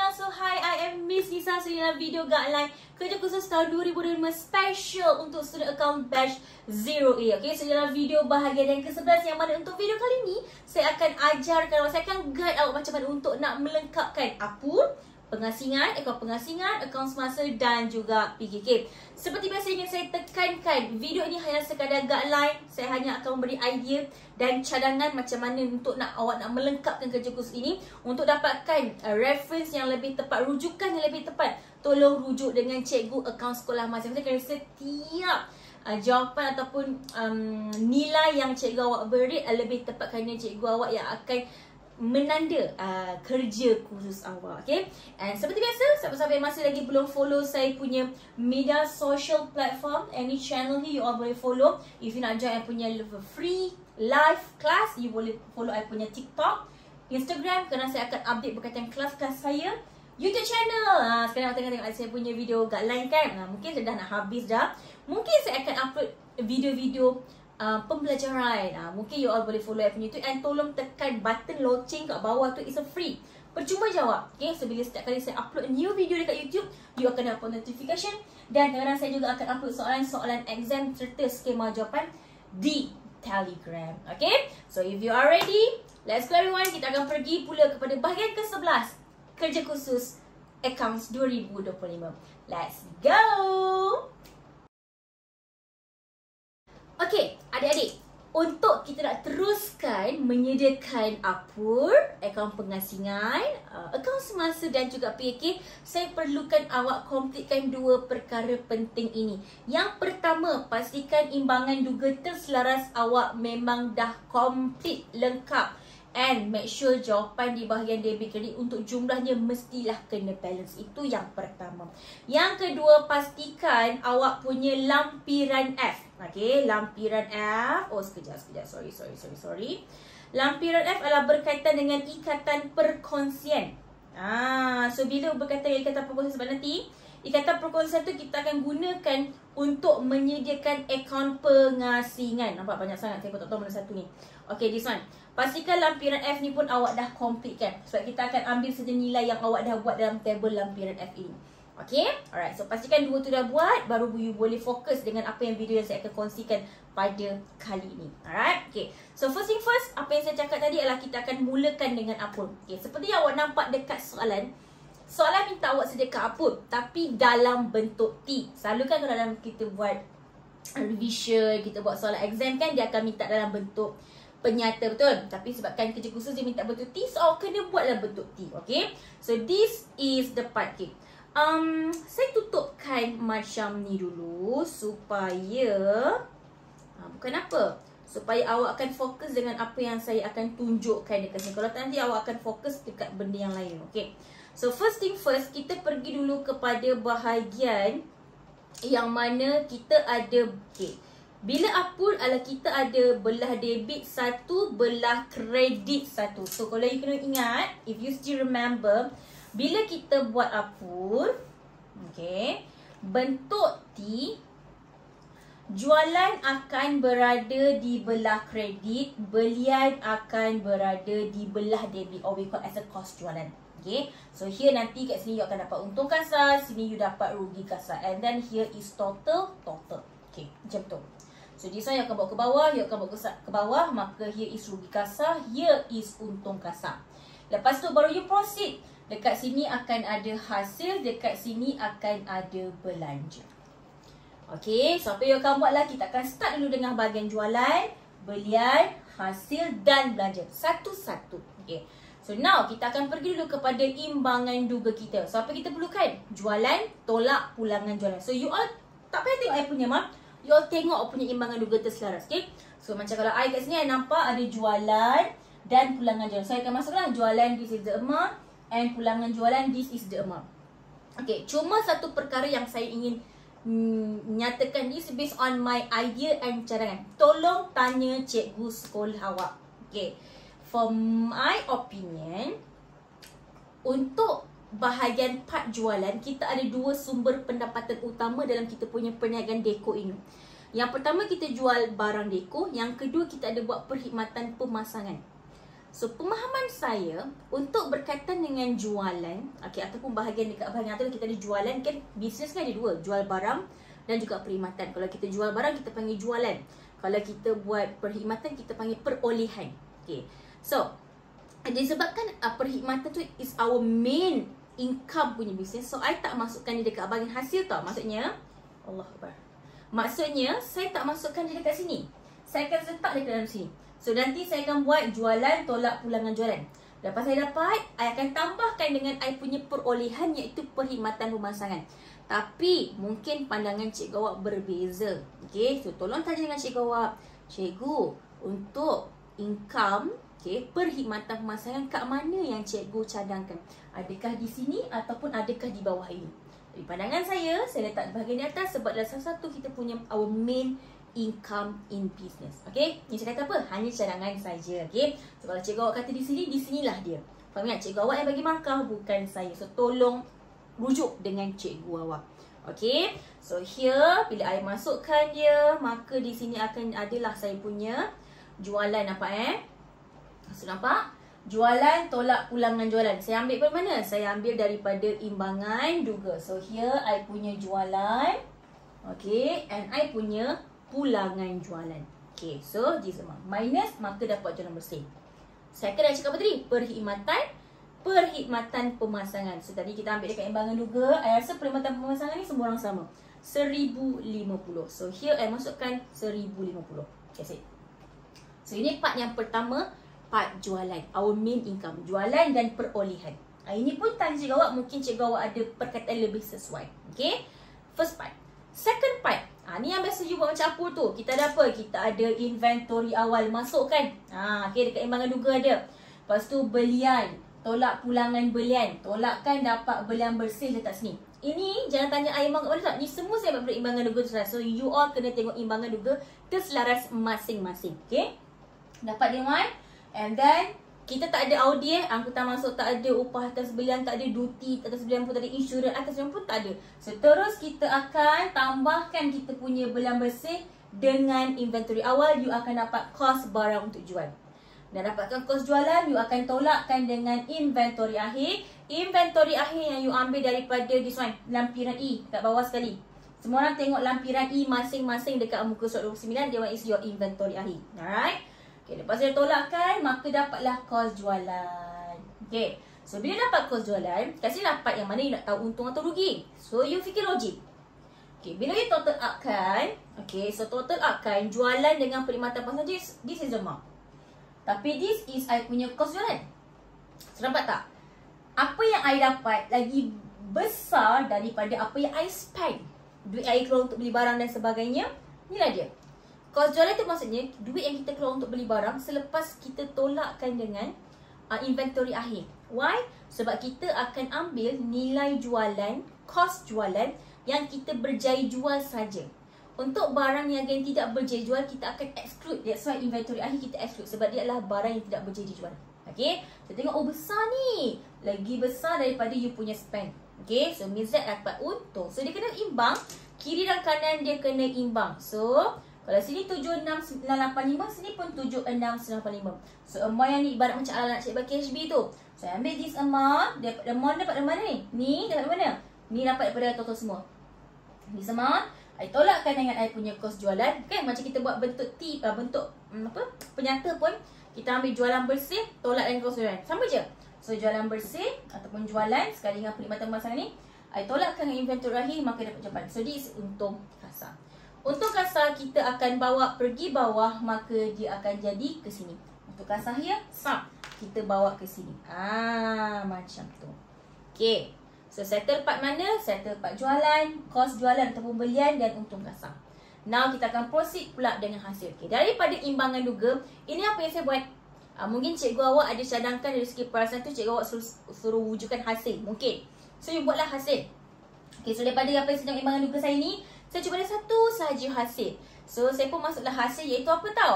semuanya. So hi, I am Miss Nisa. So dalam video guideline kerja khusus tahun 2025 special untuk student account batch 0A. Okay, so dalam video bahagian yang ke-11 yang mana untuk video kali ni saya akan ajarkan, saya akan guide awak macam mana untuk nak melengkapkan apur, pengasingan, akaun semasa dan juga PKK. Seperti biasa ingin saya tekankan, video ini hanya sekadar guideline. Saya hanya akan memberi idea dan cadangan macam mana untuk awak nak melengkapkan kerja khusus ini. Untuk dapatkan reference yang lebih tepat, rujukan yang lebih tepat, tolong rujuk dengan cikgu akaun sekolah masing-masing. Kerana setiap jawapan ataupun nilai yang cikgu awak beri lebih tepat kerana cikgu awak yang akan menanda kerja khusus awak. Okay, and seperti biasa, siapa-siapa yang masih lagi belum follow saya punya media social platform, any channel ni you all boleh follow. If you nak join I punya free live class, you boleh follow I punya TikTok, Instagram, kerana saya akan update berkaitan kelas-kelas saya. YouTube channel, sekarang tengok saya punya video guideline kan, mungkin saya dah nak habis dah. Mungkin saya akan upload video-video pembelajaran. Mungkin you all boleh follow I punya YouTube, and tolong tekan button loceng kat bawah tu, it's a free. Percuma jawab. Okay, so bila setiap kali saya upload new video dekat YouTube, you akan dapat notification. Dan kadang-kadang saya juga akan upload soalan-soalan exam serta skema jawapan di Telegram. Okay, so if you are ready, let's go everyone. Kita akan pergi pula kepada bahagian ke-11 kerja khusus Accounts 2025. Let's go. Okay, adik-adik, untuk kita nak teruskan menyediakan apur, akaun pengasingan, akaun semasa dan juga PKK, saya perlukan awak komplitkan dua perkara penting ini. Yang pertama, pastikan imbangan duga terselaras awak memang dah komplit, lengkap. And make sure jawapan di bahagian debit kredit untuk jumlahnya mestilah kena balance. Itu yang pertama. Yang kedua, pastikan awak punya lampiran F. Okay, lampiran F. Oh, sekejap. Sorry. Lampiran F adalah berkaitan dengan ikatan perkongsian. So bila berkaitan dengan ikatan perkongsian, sebab nanti ikatan perkongsian tu kita akan gunakan untuk menyediakan akaun pengasingan. Nampak banyak sangat, saya pun tak tahu mana satu ni. Okay, this one. Pastikan lampiran F ni pun awak dah complete kan. Sebab kita akan ambil saja nilai yang awak dah buat dalam tabel lampiran F ini. Okay, alright. So pastikan dua tu dah buat, baru you boleh fokus dengan apa yang video yang saya akan kongsikan pada kali ini. Alright, okay. So first thing first, apa yang saya cakap tadi adalah kita akan mulakan dengan apur. Okay, seperti yang awak nampak dekat soalan. Soalan minta awak sediakan apur, tapi dalam bentuk T. Selalu kan kalau dalam kita buat revision, kita buat soalan exam kan, dia akan minta dalam bentuk penyata, betul? Tapi sebabkan kerja khusus dia minta bentuk T, so awak kena buat dalam bentuk T. Okay, so this is the part. Okay, saya tutupkan macam ni dulu supaya bukan apa, supaya awak akan fokus dengan apa yang saya akan tunjukkan dekat sini. Kalau tak, nanti awak akan fokus dekat benda yang lain. Okay, so first thing first, kita pergi dulu kepada bahagian yang mana kita ada, okay, bila apur adalah kita ada belah debit satu, belah kredit satu. So kalau you kena ingat, if you still remember, bila kita buat apur, okay, bentuk T, jualan akan berada di belah kredit, belian akan berada di belah debit, or we call as a cost jualan. Okay, so here nanti kat sini you akan dapat untung kasar, sini you dapat rugi kasar, and then here is total. Okay, macam tu. So this one you akan bawa ke bawah, you akan bawa ke bawah, maka here is rugi kasar, here is untung kasar. Lepas tu baru you proceed. Dekat sini akan ada hasil, dekat sini akan ada belanja. Okay, so apa yang akan buat lah, kita akan start dulu dengan bahagian jualan, belian, hasil dan belanja. Satu-satu. Okay, so now kita akan pergi dulu kepada imbangan duga kita. So apa kita perlukan? Jualan, tolak pulangan jualan. So you all tak payah tengok I punya map, you all tengok punya imbangan duga terselaras. Okay, so macam kalau I kat sini, I nampak ada jualan dan pulangan jualan. So I akan masuklah jualan, this is the amount, and pulangan jualan, this is the amount. Okay, cuma satu perkara yang saya ingin nyatakan, this based on my idea and cadangan. Tolong tanya cikgu sekolah awak. Okay, for my opinion, untuk bahagian part jualan, kita ada dua sumber pendapatan utama dalam kita punya perniagaan deko ini. Yang pertama, kita jual barang deko. Yang kedua, kita ada buat perkhidmatan pemasangan. So pemahaman saya untuk berkaitan dengan jualan, ataupun bahagian dekat bahagian atas kita ada jualan kan, bisnes kan ada dua, jual barang dan juga perkhidmatan. Kalau kita jual barang kita panggil jualan. Kalau kita buat perkhidmatan kita panggil perolehan. So disebabkan perkhidmatan tu is our main income punya bisnes, so I tak masukkan dia dekat bahagian hasil tau. Maksudnya Allahuakbar. Maksudnya saya tak masukkan dia dekat sini. Saya akan letak dekat dalam sini. So nanti saya akan buat jualan tolak pulangan jualan. Lepas saya dapat, I akan tambahkan dengan I punya perolehan, iaitu perkhidmatan pemasangan. Tapi mungkin pandangan Cikgu Awak berbeza. So tolong tanya dengan Cikgu Awak, Cikgu, untuk income perkhidmatan pemasangan kat mana yang Cikgu cadangkan? Adakah di sini ataupun adakah di bawah ini? Dari pandangan saya letak bahagian di atas sebab adalah salah satu kita punya our main income in business. Ni saya kata apa? Hanya cadangan saja. So kalau Cikgu Awak kata di sinilah dia. Faham tak? Cikgu Awak yang bagi markah, bukan saya. So tolong rujuk dengan Cikgu Awak. So here bila I masukkan dia, maka di sini akan adalah saya punya jualan. Nampak So nampak? Jualan tolak pulangan jualan. Saya ambil dari mana? Saya ambil daripada imbangan duga. So here I punya jualan. And I punya pulangan jualan. So this amount minus, maka dapat jualan bersih. Saya kena cakap apa tadi? Perkhidmatan pemasangan. So tadi kita ambil dekat imbangan duga. I rasa perkhidmatan pemasangan ni semua orang sama, 1050. So here I masukkan 1050. That's it. So ini part yang pertama, part jualan, our main income, jualan dan perolehan. Ini pun tanya Cikgu Awak, mungkin Cikgu Awak ada perkataan lebih sesuai. First part. Second part, ni yang biasa you buat macam apa tu? Kita ada apa? Kita ada inventory awal masuk kan? Dekat imbangan duga ada. Lepas tu belian, tolak pulangan belian, tolakkan dapat belian bersih, letak sini. Ini jangan tanya imbangan kat mana tak? Ni semua saya buat imbangan duga selaras. So you all kena tengok imbangan duga keselaras masing-masing. Dapat dia one. And then kita tak ada audi, angkutan masuk tak ada, upah atas belian tak ada, duty atas belian pun tak ada, insurans atas belian pun tak ada. So terus kita akan tambahkan kita punya belian bersih dengan inventory awal. You akan dapat kos barang untuk jual. Dan dapatkan kos jualan, you akan tolakkan dengan inventory akhir. Inventory akhir yang you ambil daripada this one, lampiran E kat bawah sekali. Semua orang tengok lampiran E masing-masing dekat muka surat 29, dia is your inventory akhir. Alright. Lepas saya tolakkan, maka dapatlah kos jualan. So bila dapat kos jualan, kasih dapat yang mana you nak tahu untung atau rugi. So you fikir logik. Bila you total up kan, so total up kan, jualan dengan perkhidmatan pasal this is the amount. Tapi this is I punya kos jualan. So nampak tak? Apa yang I dapat lagi besar daripada apa yang I spend. Duit I keluar untuk beli barang dan sebagainya. Inilah dia. Kos jualan tu maksudnya duit yang kita keluar untuk beli barang selepas kita tolakkan dengan inventory akhir. Why? Sebab kita akan ambil nilai jualan, kos jualan yang kita berjaya jual saja. Untuk barang yang tidak berjaya jual, kita akan exclude. That's why inventory akhir kita exclude. Sebab dia adalah barang yang tidak berjaya dijual. So tengok, besar ni. Lagi besar daripada you punya spend. So Mizat dapat untung. So dia kena imbang. Kiri dan kanan dia kena imbang. So kalau sini 76985, sini pun 76985. So amount yang ni ibarat macam ala nak cek bagi HB tu. So I ambil this amount, amount dapat dari mana ni? Ni dapat dari mana? Ni dapat daripada total semua. This amount, I tolakkan dengan I punya kos jualan. Kan macam kita buat bentuk T, bentuk penyata pun. Kita ambil jualan bersih, tolak dengan kos jualan. Sama je. So jualan bersih ataupun jualan sekali dengan perkhidmatan pemasangan ni, I tolakkan dengan inventory akhir, maka dapat jawapan. So this untung kasar. Untuk kasar kita akan bawa pergi bawah, maka dia akan jadi ke sini. Untuk kasar ya, kita bawa ke sini. Macam tu. So settle part mana? Settle part jualan, kos jualan ataupun belian dan untung kasar. Now kita akan proceed pula dengan hasil. Daripada imbangan duga, ini apa yang saya buat? Mungkin Cikgu Awak ada cadangkan dari segi perasaan tu, Cikgu Awak suruh wujudkan hasil. Mungkin. So you buatlah hasil. So daripada apa yang sedang imbangan duga saya ni, saya cuba ada satu sahaja hasil. So saya pun masuklah hasil, iaitu apa tau?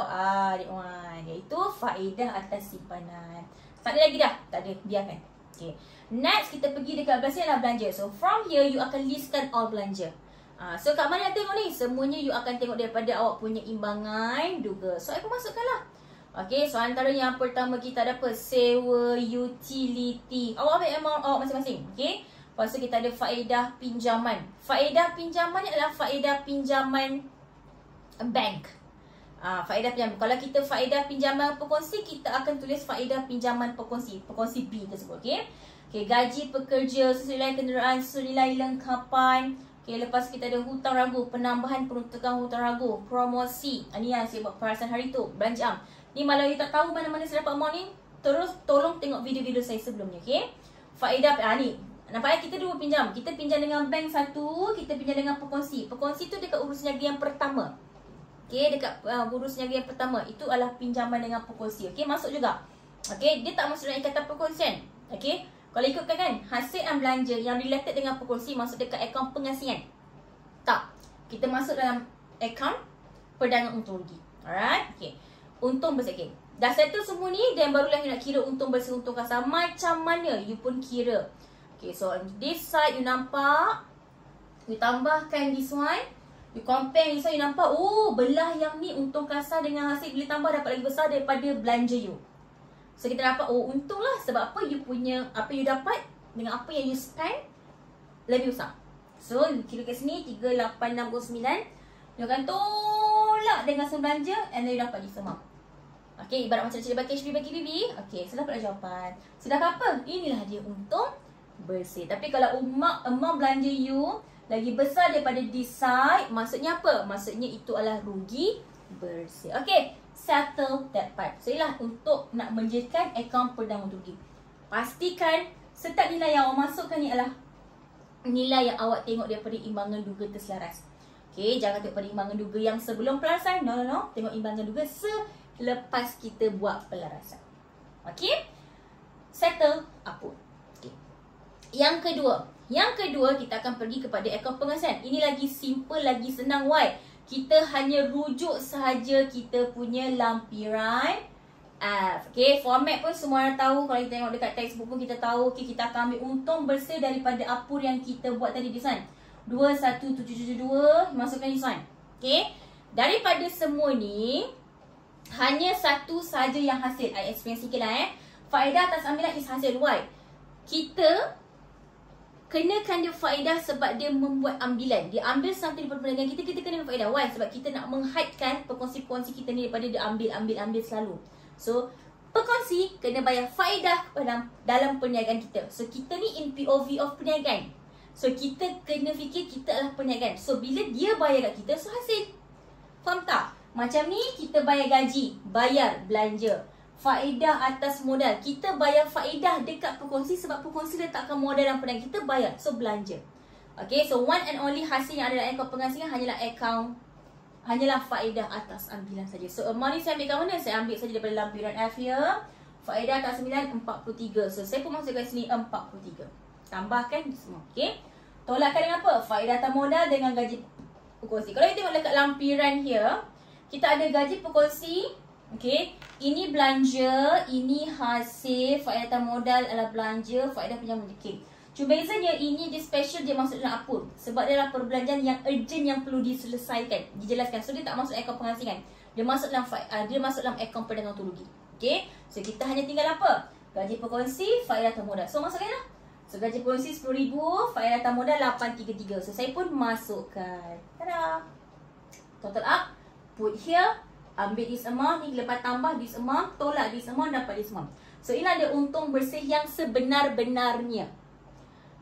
Iaitu faedah atas simpanan. Tak ada lagi dah? Tak ada, biarkan. Next kita pergi dekat belanja lah, belanja. So from here you akan listkan all belanja. So kat mana nak tengok ni? Semuanya you akan tengok daripada awak punya imbangan duga. So I pun masukkan lah. Okey, so antara yang pertama kita ada apa? Sewa utility. Awak ambil amount awak masing-masing. Okey. Lepas tu kita ada faedah pinjaman. Faedah pinjaman ni adalah faedah pinjaman bank. Faedah pinjaman. Kalau kita faedah pinjaman perkongsi, kita akan tulis faedah pinjaman perkongsi. Perkongsi B tersebut. Okey. Okey, gaji pekerja, senilai kenderaan, senilai lengkapan. Okey, lepas kita ada hutang ragu, penambahan peruntukan hutang ragu, promosi. Ini yang saya buat perasaan hari tu, belanja am. Ni malah you tak tahu mana-mana saya dapat amount ni, terus tolong tengok video-video saya sebelumnya, okey? Faedah ni. Nampaknya kita dua pinjam. Kita pinjam dengan bank satu, kita pinjam dengan perkongsi. Perkongsi tu dekat urus niaga yang pertama. Okey, dekat urus niaga yang pertama. Itu adalah pinjaman dengan perkongsi. Okey, masuk juga. Okey, dia tak masuk dalam ikatan perkongsian. Okey. Kalau ikutkan kan, hasil dan belanja yang related dengan perkongsi masuk dekat akaun pengasingan. Tak. Kita masuk dalam akaun perdagangan untung rugi. Alright? Okey. Untung bersih. Okay. Dah settle semua ni, dan barulah you nak kira untung bersih, untung kasar. Macam mana you pun kira. Okay, so on this side you nampak, you tambahkan this one, you compare this one, you nampak, oh belah yang ni untung kasar dengan hasil bila tambah dapat lagi besar daripada belanja you. So kita dapat, oh untung lah. Sebab apa you punya, apa you dapat dengan apa yang you spend lebih besar. So you kira kat sini 3869, you akan tolak dengan sum belanja, and then you dapat this amount. Okey, ibarat macam cerita bagi HB bagi BB. Okey, sudah dapat jawapan. Sudah apa? Inilah dia untung bersih. Tapi kalau amount belanja you lagi besar daripada this side, maksudnya apa? Maksudnya itu adalah rugi bersih. Okey, settle that part. So, inilah untuk nak menjadikan akaun perdagangan rugi. Pastikan setiap nilai yang awak masukkan ni adalah nilai yang awak tengok daripada imbangan duga terselaras. Okey, jangan tengok pada imbangan duga yang sebelum pelarasan. No. Tengok imbangan duga selepas kita buat pelarasan. Okey? Settle apa? Okey. Yang kedua kita akan pergi kepada akaun penghasilan. Ini lagi simple, lagi senang. Why? Kita hanya rujuk sahaja kita punya lampiran F. Okey, format pun semua orang tahu. Kalau kita tengok dekat textbook pun kita tahu. Okey, kita akan ambil untung bersih daripada apur yang kita buat tadi di sana. 21772, masukkan this one. Okey? Daripada semua ni, hanya satu saja yang hasil. I explain sikit lah Faedah atas ambilan is hasil. Why? Kita kenakan dia faedah sebab dia membuat ambilan. Dia ambil sesuatu daripada perniagaan kita, kita kena faedah. Why? Sebab kita nak menghaidkan perkongsi-perkongsi kita ni daripada dia ambil selalu. So, perkongsi kena bayar faedah dalam perniagaan kita. So, kita ni in POV of perniagaan. So, kita kena fikir kita adalah perniagaan. So, bila dia bayar kat kita, so hasil. Faham tak? Macam ni, kita bayar gaji, bayar belanja. Faedah atas modal. Kita bayar faedah dekat perkongsi sebab perkongsi letakkan modal dalam perniagaan. Kita bayar. So, belanja. Okay, so one and only hasil yang ada dalam akaun pengasingan hanyalah faedah atas ambilan saja. So, amount ni saya ambil kat mana? Saya ambil saja daripada lampiran F here. Faedah atas ambilan 43. So, saya pun masukkan sini 43. Tambahkan semua. Okay. Tolakkan dengan apa? Faedah atas modal dengan gaji perkongsi. Kalau kita tengok dekat lampiran here, kita ada gaji perkongsi. Okay. Ini belanja, ini hasil, faedah atas modal adalah belanja, faedah pinjaman. Okay. Cuma bezanya ini dia special, dia masuk dalam apur. Sebab dia adalah perbelanjaan yang urgent yang perlu diselesaikan, dijelaskan. So dia tak masuk akaun pengasingan. Dia masuk dalam akaun perdagangan untung rugi. Okay. So kita hanya tinggal apa? Gaji perkongsi, faedah atas modal. So masukkanlah. So gaji perkongsi 10,000, faedah atas modal 833. So saya pun masukkan. Tada. Total up, put here. Ambil this amount ni, lepas tambah this amount, tolak this amount, dapat this amount. So inilah dia untung bersih yang sebenar-benarnya.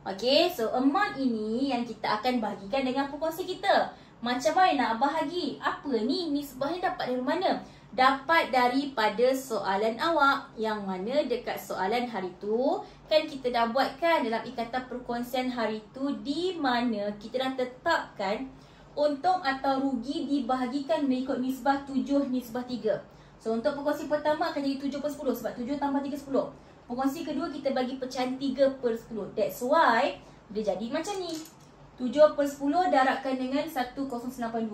Okay, so amount ini yang kita akan bahagikan dengan perkongsi kita. Macam mana nak bahagi? Apa ni? Nisbahnya dapat dari mana? Dapat daripada soalan awak. Yang mana dekat soalan hari tu, kan kita dah buatkan dalam ikatan perkongsian hari tu, di mana kita dah tetapkan untung atau rugi dibahagikan mengikut nisbah 7, nisbah 3. So, untuk perkongsi pertama akan jadi 7 per 10. Sebab 7 tambah 3, 10. Perkongsi kedua kita bagi pecahan 3 per 10. That's why dia jadi macam ni. 7 per 10 darabkan dengan 1082.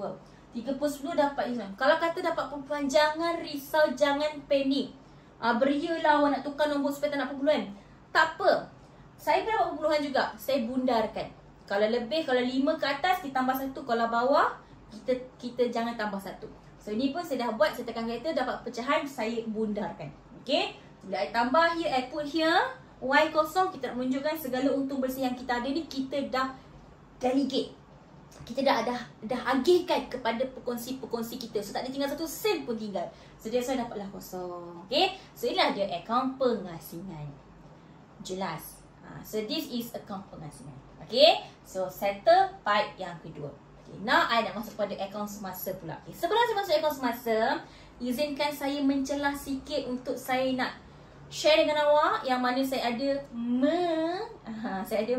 3 per 10 dapat ni. Kalau kata dapat perempuan, jangan risau, jangan panik. Berialah awak nak tukar nombor supaya tak nak perpuluhan. Tak apa. Saya dapat perpuluhan juga. Saya bundarkan. Kalau lebih, kalau 5 ke atas, kita tambah 1. Kalau bawah, kita jangan tambah 1. So ni pun saya dah buat, saya tekan kereta dapat pecahan, saya bundarkan. Okay, bila I tambah here, I put here Y kosong, kita nak menunjukkan segala untung bersih yang kita ada ni kita dah delegate. Kita dah agihkan kepada pekongsi-pekongsi kita. So tak ada tinggal satu sen pun tinggal. So dia saya dapatlah kosong. Okay, so inilah dia akaun pengasingan. Jelas. So this is akaun pengasingan. Okay, so settle part yang kedua. Okay, now I nak masuk pada akaun semasa pula. Okay, sebelum saya masuk akaun semasa, izinkan saya mencelah sikit untuk saya nak share dengan awak yang mana saya ada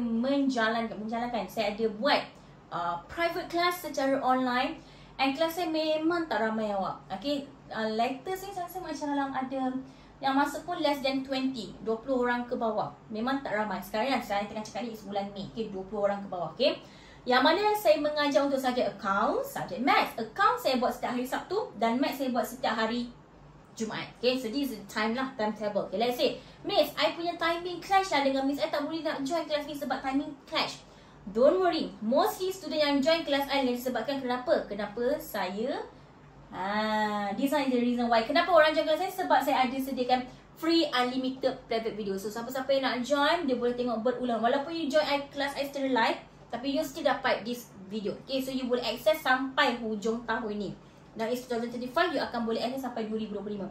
menjalankan. Saya ada buat private class secara online, and kelas saya memang tak ramai awak. Okay, latest ni saya rasa macam dalam ada yang masuk pun less than 20 orang ke bawah. Memang tak ramai. Sekarang saya tengah cakap ni sebulan Mei. Okay, 20 orang ke bawah. Okay, yang mana saya mengajar untuk subjek account, subjek maths. Account saya buat setiap hari Sabtu dan maths saya buat setiap hari Jumaat. Okay, so this is the time lah, timetable. Okay, let's say Miss, I punya timing clash lah dengan Miss. I tak boleh nak join kelas ni sebab timing clash. Don't worry, mostly student yang join kelas I disebabkan kenapa? Kenapa saya this one is the reason why. Kenapa orang join kelas saya? Sebab saya ada sediakan free unlimited private video. So siapa-siapa yang nak join, dia boleh tengok berulang. Walaupun you join kelas I secara live, tapi you still dapat this video. Okay, so you boleh access sampai hujung tahun ni. Now it's 2025, you akan boleh access sampai 2025.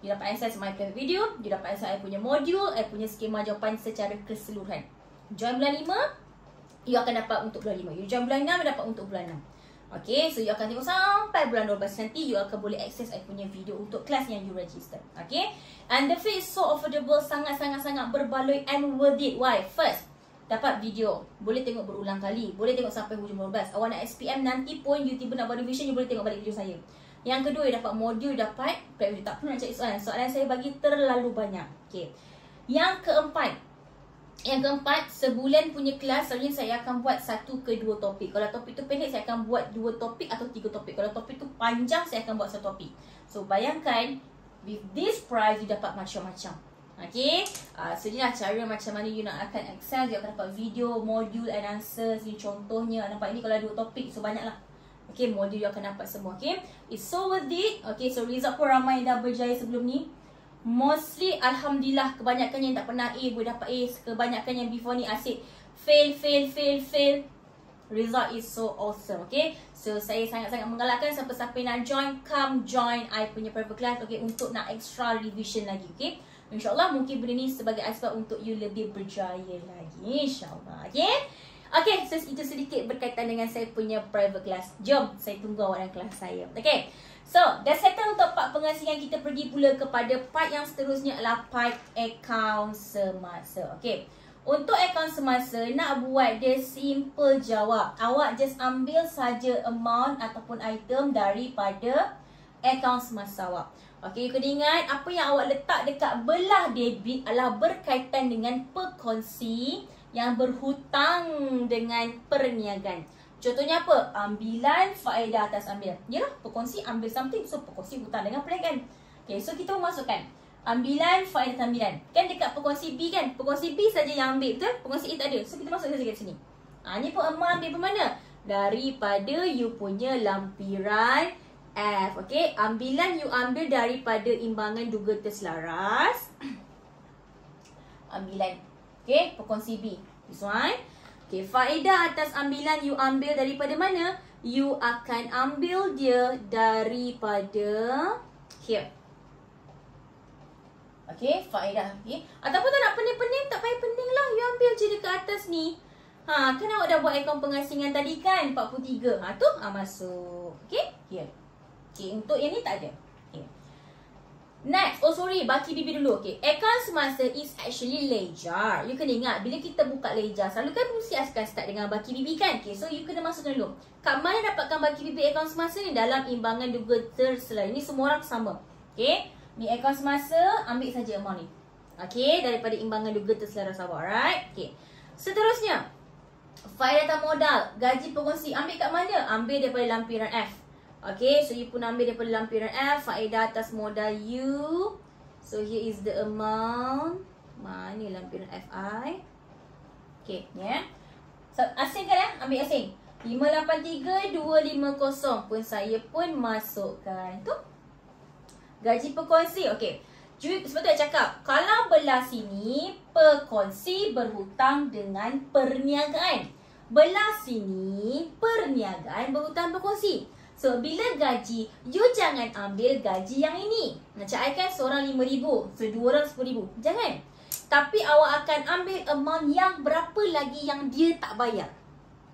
You dapat access my private video, you dapat access I punya modul, I punya skema jawapan secara keseluruhan. Join bulan 5, you akan dapat untuk bulan 5. You join bulan 6, you dapat untuk bulan 6. Okay, so you akan tengok sampai bulan 12 nanti, you akan boleh access I punya video untuk kelas yang you register. Okay, and the fee is so affordable, sangat-sangat berbaloi and worth it. Why? First, dapat video, boleh tengok berulang kali, boleh tengok sampai hujung 12. Awak nak SPM nanti pun, you tiba nak buat revision, you boleh tengok balik video saya. Yang kedua, you dapat modul, dapat prep video. Tak perlu nak cari soalan. Soalan saya bagi terlalu banyak. Okay, yang keempat, sebulan punya kelas selalunya saya akan buat 1 ke 2 topik. Kalau topik tu pendek, saya akan buat 2 topik atau 3 topik. Kalau topik tu panjang, saya akan buat 1 topik. So bayangkan, with this price, you dapat macam-macam. Okay, so inilah cara macam mana you nak akan access. You akan dapat video, modul and answers. Ni contohnya, nampak ini kalau 2 topik, so banyak lah. Okay, modul you akan dapat semua. Okay, it's so worth it. Okay, so result pun ramai yang dah berjaya sebelum ni. Mostly, Alhamdulillah, kebanyakan yang tak pernah A boleh dapat A. Kebanyakan yang before ni asyik fail. Result is so awesome. Okay, so saya sangat-sangat menggalakkan siapa-siapa yang nak join, come join I punya private class. Okay, untuk nak extra revision lagi. Okay, InsyaAllah mungkin benda ni sebagai asbab untuk you lebih berjaya lagi, InsyaAllah. Okay, okay, so itu sedikit berkaitan dengan saya punya private class. Jom, saya tunggu awak dalam kelas saya. Okay, so dah settle untuk part pengasingan. Kita pergi pula kepada part yang seterusnya adalah part akaun semasa. Okay, untuk akaun semasa, nak buat dia simple jawab. Awak just ambil saja amount ataupun item daripada akaun semasa awak. Okay, you kena ingat apa yang awak letak dekat belah debit adalah berkaitan dengan pekongsi yang berhutang dengan perniagaan. Contohnya apa? Ambilan faedah atas ambil. Yalah, pekongsi ambil something, so pekongsi hutang dengan perniagaan. Okay, so kita masukkan ambilan faedah atas ambilan. Kan dekat pekongsi B kan? Pekongsi B saja yang ambil, betul? Pekongsi A tak ada. So kita masuk saja kat sini. Ni pun ambil dari mana? Daripada you punya lampiran F. Okay, ambilan you ambil daripada imbangan duga terselaras. Ambilan. Okay, pekongsi B. This one. Okay, faedah atas ambilan you ambil daripada mana? You akan ambil dia daripada here. Okay, faedah. Okay, ataupun tak nak pening-pening, tak payah pening lah. You ambil je dekat atas ni. Kan awak dah buat akaun pengasingan tadi kan? 43. Tu masuk. Okay, here. Okay, untuk yang ni tak ada. Okay. Next, baki bibi dulu. Okay, akaun semasa is actually ledger. You kena ingat, bila kita buka ledger, selalu kan mesti akan start dengan baki bibi kan? Okay, so you kena masukkan dulu. Kat mana dapatkan baki bibi akaun semasa ni? Dalam imbangan duga terselaras. Ini semua orang sama. Okay, ni akaun semasa, ambil saja amount ni. Okay, daripada imbangan duga terselaras awak. Alright, okay. Seterusnya, faedah atas modal, gaji pekongsi. Ambil kat mana? Ambil daripada lampiran F. Okay, so you pun ambil daripada lampiran F, faedah atas modal U. So here is the amount. Mana lampiran FI? Okay, ya. Yeah. So asing kan ambil asing. 583,250 pun saya pun masukkan. Tu gaji perkongsi. Okey. Sebetulnya cakap, kalau belah sini perkongsi berhutang dengan perniagaan. Belah sini perniagaan berhutang perkongsi. So bila gaji, you jangan ambil gaji yang ini. Macam I kan seorang 5,000, so 2 orang 10,000. Jangan. Tapi awak akan ambil amount yang berapa lagi yang dia tak bayar,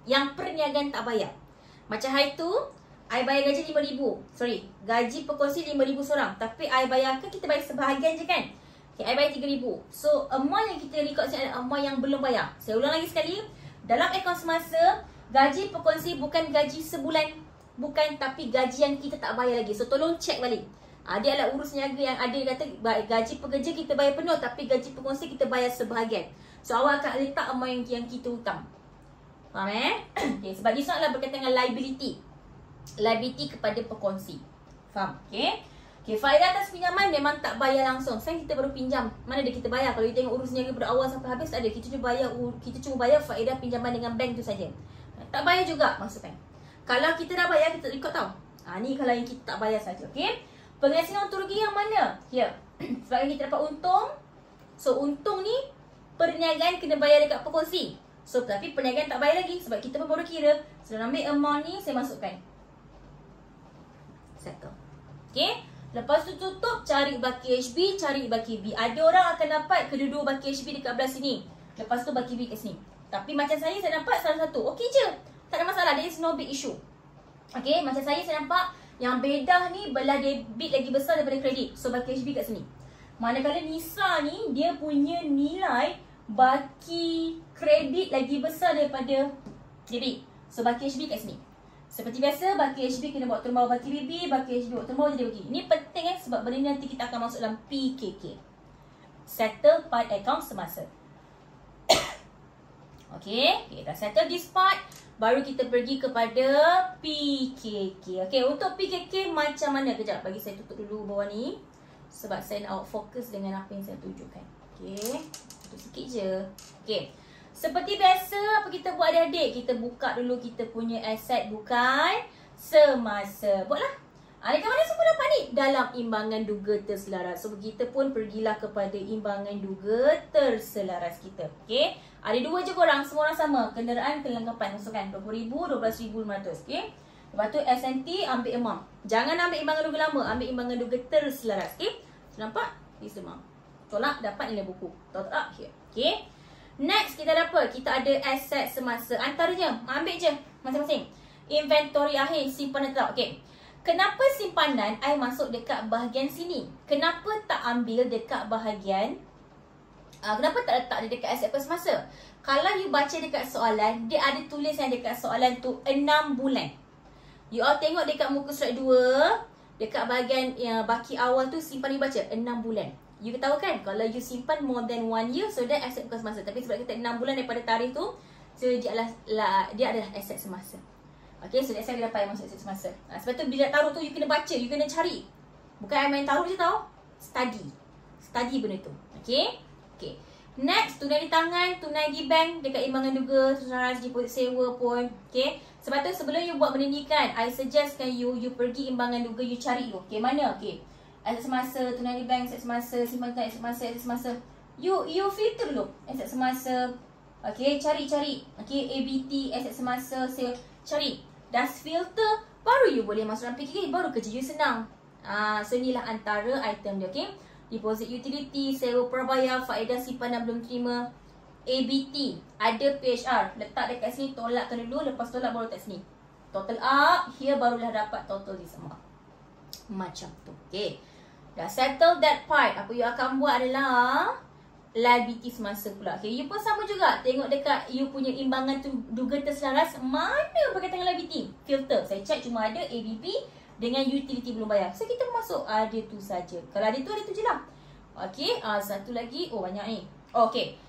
yang perniagaan tak bayar. Macam hari tu I bayar gaji 5,000. Sorry, gaji perkongsi 5,000 seorang. Tapi I bayarkan, kita bayar sebahagian je kan. Okay, I bayar 3,000. So, amount yang kita record sini adalah amount yang belum bayar. Saya ulang lagi sekali. Dalam akaun semasa, gaji perkongsi bukan gaji sebulan. Bukan, tapi gaji yang kita tak bayar lagi. So, tolong check balik. Dia adalah urus niaga yang ada kata gaji pekerja kita bayar penuh, tapi gaji perkongsi kita bayar sebahagian. So, awak akan letak amount yang kita hutang. Faham Okay, sebab this one adalah berkaitan dengan liability. Liability kepada perkongsi. Faham? Okay. Okay, faedah atas pinjaman memang tak bayar langsung. Sekarang kita baru pinjam. Mana ada kita bayar? Kalau kita tengok urus niaga pada awal sampai habis, tak ada. Kita cuma bayar faedah pinjaman dengan bank tu saja. Tak bayar juga masukkan. Kalau kita dah bayar, kita ikut tau. Ni kalau yang kita tak bayar saja. Okay. Penghasilan untung rugi yang mana? Here. Sebab kita dapat untung. So, untung ni perniagaan kena bayar dekat perkongsi. So, tapi perniagaan tak bayar lagi. Sebab kita pun baru kira. So, ambil amount ni, saya masukkan. Settle. Okay. Lepas tu tutup, cari baki HB, cari baki B. Ada orang akan dapat kedua-dua baki HB dekat belah sini. Lepas tu baki B kat sini. Tapi macam saya dapat salah satu. Okey je. Tak ada masalah. There is no big issue. Okay. Macam saya nampak yang bedah ni belah debit lagi besar daripada kredit. So baki HB kat sini. Manakala Nisa ni, dia punya nilai baki kredit lagi besar daripada debit. So baki HB kat sini. Seperti biasa, baki HB kena bawa turun bawah baki BB, baki HB bawa turun bawah jadi baki. Ini penting sebab benda ni nanti kita akan masuk dalam PKK. Settle part account semasa. Okay, dah settle this part. Baru kita pergi kepada PKK. Okay, untuk PKK macam mana? Kejap, bagi saya tutup dulu bawah ni. Sebab saya nak fokus dengan apa yang saya tunjukkan. Okay, tutup sikit je. Okay. Seperti biasa, apa kita buat adik-adik? Kita buka dulu kita punya aset bukan semasa. Buatlah. Dekat mana semua dapat ni? Dalam imbangan duga terselaras. So, kita pun pergilah kepada imbangan duga terselaras kita. Okay? Ada dua je korang. Semua orang sama. Kenderaan kelengkapan. Masukkan 20,000, 12,500. Okay? Lepas tu S&T ambil amount. Jangan ambil imbangan duga lama. Ambil imbangan duga terselaras. Okay? Nampak? This amount. Tolak dapat nilai buku. Top up here. Okay? Next, kita ada apa? Kita ada aset semasa. Antaranya, ambil je masing-masing. Inventory akhir, simpanan tetap. Okay. Kenapa simpanan I masuk dekat bahagian sini? Kenapa tak ambil dekat bahagian kenapa tak letak dia dekat aset semasa? Kalau you baca dekat soalan, dia ada tulis yang dekat soalan tu 6 bulan. You all tengok dekat muka surat 2, dekat bahagian baki awal tu simpanan you baca 6 bulan. You tahu kan, kalau you simpan more than 1 year, so that aset bukan semasa. Tapi sebab kita 6 bulan daripada tarikh tu, so dia adalah aset semasa. Okay, so that's why kita dapat masuk aset semasa. Sebab tu bila taruh tu, you kena baca, you kena cari. Bukan I main taruh je tau. Study benda tu. Okay. Okay. Next, tunai di tangan, tunai di bank, dekat imbangan duga, terselaras, deposit sewa pun. Okay. Sebab tu sebelum you buat benda ni kan, I suggestkan you pergi imbangan duga, you cari dulu. Okay, mana? Okay. Aset semasa, tunai di bank, aset semasa, simpan aset semasa, aset semasa. You filter dulu aset semasa. Okay, cari. Okay, ABT, aset semasa, cari. Dah filter, baru you boleh masuk dalam PKK, baru kerja you senang. So inilah antara item dia, okay. Deposit utility, sewa prabayar, faedah simpanan belum terima, ABT, ada PHR. Letak dekat sini, tolakkan dulu, lepas tolak baru letak sini. Total up, here barulah dapat total di semua. Macam tu, okay. Dah settle that part. Apa you akan buat adalah liability semasa pula. Okay, you pun sama juga. Tengok dekat you punya imbangan tu duga terselaras, mana berkaitan dengan liability. Filter. Saya check cuma ada ABP dengan utility belum bayar. So kita masuk ada tu saja. Kalau ada tu je lah. Okay, satu lagi. Oh, banyak ni. Okay.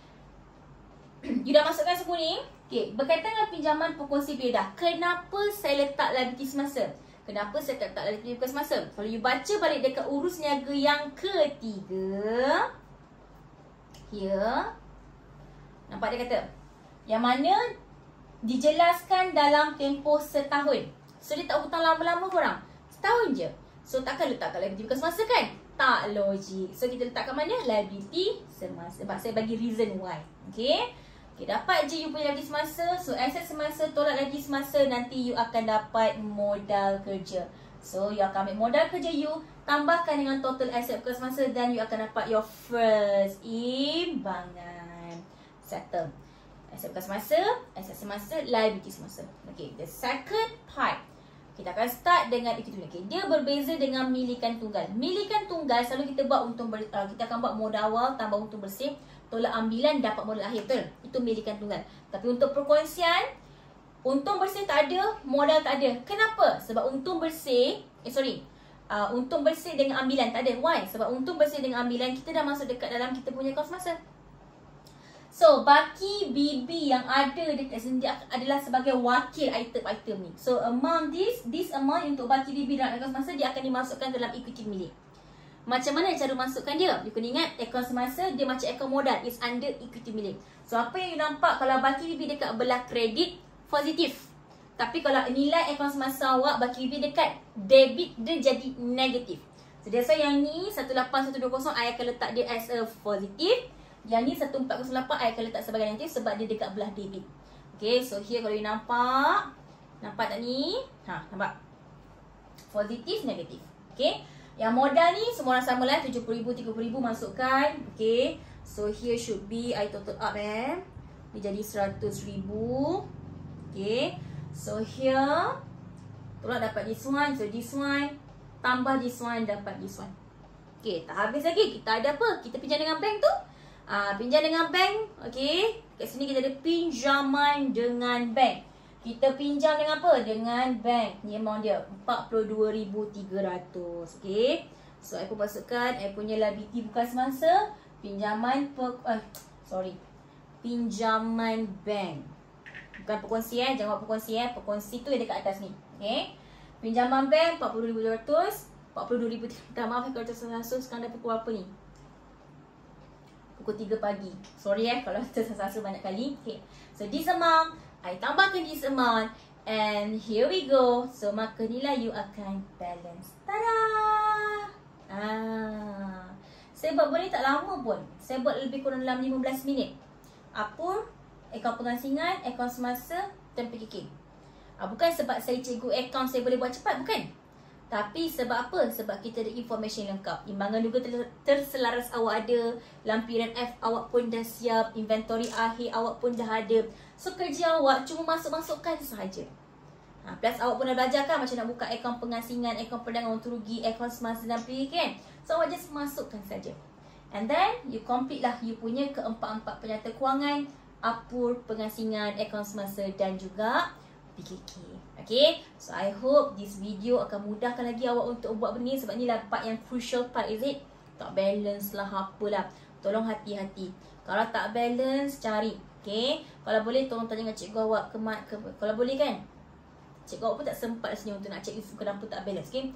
You dah masukkan semua ni. Okay, berkaitan dengan pinjaman perkongsi bedah. Kenapa saya letak liability semasa? Kenapa saya tak letak liability bukan semasa? Kalau you baca balik dekat urus niaga yang ketiga, here, nampak dia kata yang mana dijelaskan dalam tempoh setahun. So dia tak hutang lama-lama korang. Setahun je. So takkan letak kat liability bukan semasa kan? Tak logik. So kita letak kat mana? Liability semasa. Sebab saya bagi reason why. Okay. Okay, dapat je you punya liability semasa. So aset semasa tolak liability semasa, nanti you akan dapat modal kerja. So you akan ambil modal kerja you, tambahkan dengan total aset bukan semasa, dan you akan dapat your first imbangan. Settle. Aset bukan semasa, aset semasa, liability semasa. Okay, the second part. Kita akan start dengan equity tunggal. Okay, dia berbeza dengan milikan tunggal. Milikan tunggal selalu kita buat kita akan buat modal awal tambah untung bersih, tolak ambilan dapat modal akhir, betul? Itu milikan tunggal. Tapi untuk perkongsian, untung bersih tak ada, modal tak ada. Kenapa? Sebab untung bersih, untung bersih dengan ambilan tak ada. Why? Sebab untung bersih dengan ambilan kita dah masuk dekat dalam kita punya kos masa. So, baki BB yang ada dekat sini adalah sebagai wakil item-item ni. So, amount this amount untuk baki BB dalam akaun semasa, dia akan dimasukkan dalam equity milik. Macam mana cara masukkan dia? You kena ingat, akaun semasa dia macam akaun modal. It's under equity milik. So, apa yang you nampak kalau baki BB dekat belah kredit, positif. Tapi kalau nilai akaun semasa awak, baki BB dekat debit, dia jadi negatif. So, that's why yang ni, 18120, I akan letak dia as a positif. Yang ni 1408 I akan letak sebagai negatif sebab dia dekat belah debit. Okay, so here kalau you nampak tak ni? Nampak? Positif, negatif. Okay, yang modal ni semua orang sama lah, 70,000, 30,000 masukkan. Okay, so here should be I total up dia jadi 100,000. Okay, so here tolak dapat this one, so this one tambah this one dapat this one. Okay, tak habis lagi. Kita ada apa? Kita pinjam dengan bank tu. Pinjam dengan bank, okay. Kat sini kita ada pinjaman dengan bank. Kita pinjam dengan apa? Dengan bank. Ni amount dia 42,300, okay. So, I pun masukkan I punya liability bukan semasa, pinjaman pinjaman bank. Bukan perkongsi jangan buat perkongsi perkongsi tu yang dekat atas ni, okay. Pinjaman bank 42,200, 42,300. Maaf kalau tersalah, sekarang dah pukul apa ni? Pukul 3 pagi. Sorry kalau tersalah banyak kali. Okay. So this amount, I tambahkan this amount, and here we go. So maka nilai you akan balance. Tada! Saya buat benda tak lama pun. Saya buat lebih kurang dalam 15 minit. Apa? Akaun pengasingan, akaun semasa, dan PKK. Bukan sebab saya cikgu akaun saya boleh buat cepat, bukan. Tapi sebab apa? Sebab kita ada information lengkap. Imbangan juga terselaras awak ada. Lampiran F awak pun dah siap. Inventory akhir awak pun dah ada. So kerja awak cuma masuk-masukkan sahaja. Plus awak pun dah belajar kan macam nak buka akaun pengasingan, akaun perdagangan untung rugi, akaun semasa dan PKK kan. So awak just masukkan saja. And then you complete lah you punya keempat-empat penyata kewangan, apur, pengasingan, akaun semasa dan juga PKK. Okay, so I hope this video akan mudahkan lagi awak untuk buat benda ni. Sebab ni lah part yang crucial part, is it? Tak balance lah, apalah. Tolong hati-hati. Kalau tak balance, cari. Okay, kalau boleh tolong tanya dengan cikgu awak kalau boleh kan. Cikgu awak pun tak sempat rasanya untuk nak check kenapa tak balance. Okay,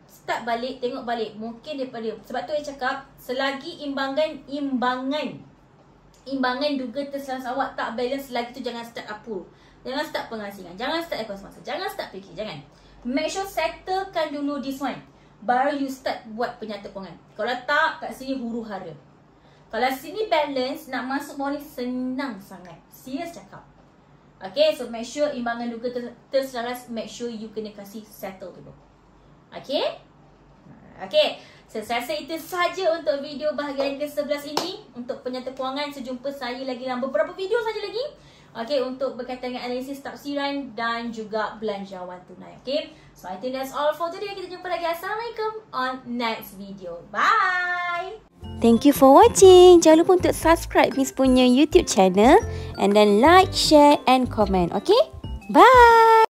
start balik, tengok balik. Mungkin daripada, sebab tu saya cakap, selagi imbangan duga terselaras awak tak balance, lagi tu jangan start apur. Jangan start pengasingan, jangan start akaun semasa, jangan start PK, jangan. Make sure settlekan dulu this one, baru you start buat penyata kewangan. Kalau tak, kat sini huru hara. Kalau sini balance, nak masuk bawah ni senang sangat. Serius cakap. Okay, so make sure imbangan duga terselaras, make sure you kena kasih settle dulu. Okay? Okay, so saya rasa itu sahaja untuk video bahagian ke-11 ini. Untuk penyata kewangan, sejumpa saya lagi dalam beberapa video saja lagi. Okay, untuk berkaitan dengan analisis tafsiran dan juga belanjawan tunai. Okay, so I think that's all for today. Kita jumpa lagi. Assalamualaikum on next video. Bye. Thank you for watching. Jangan lupa untuk subscribe Miss punya YouTube channel and then like, share and comment. Okay, bye.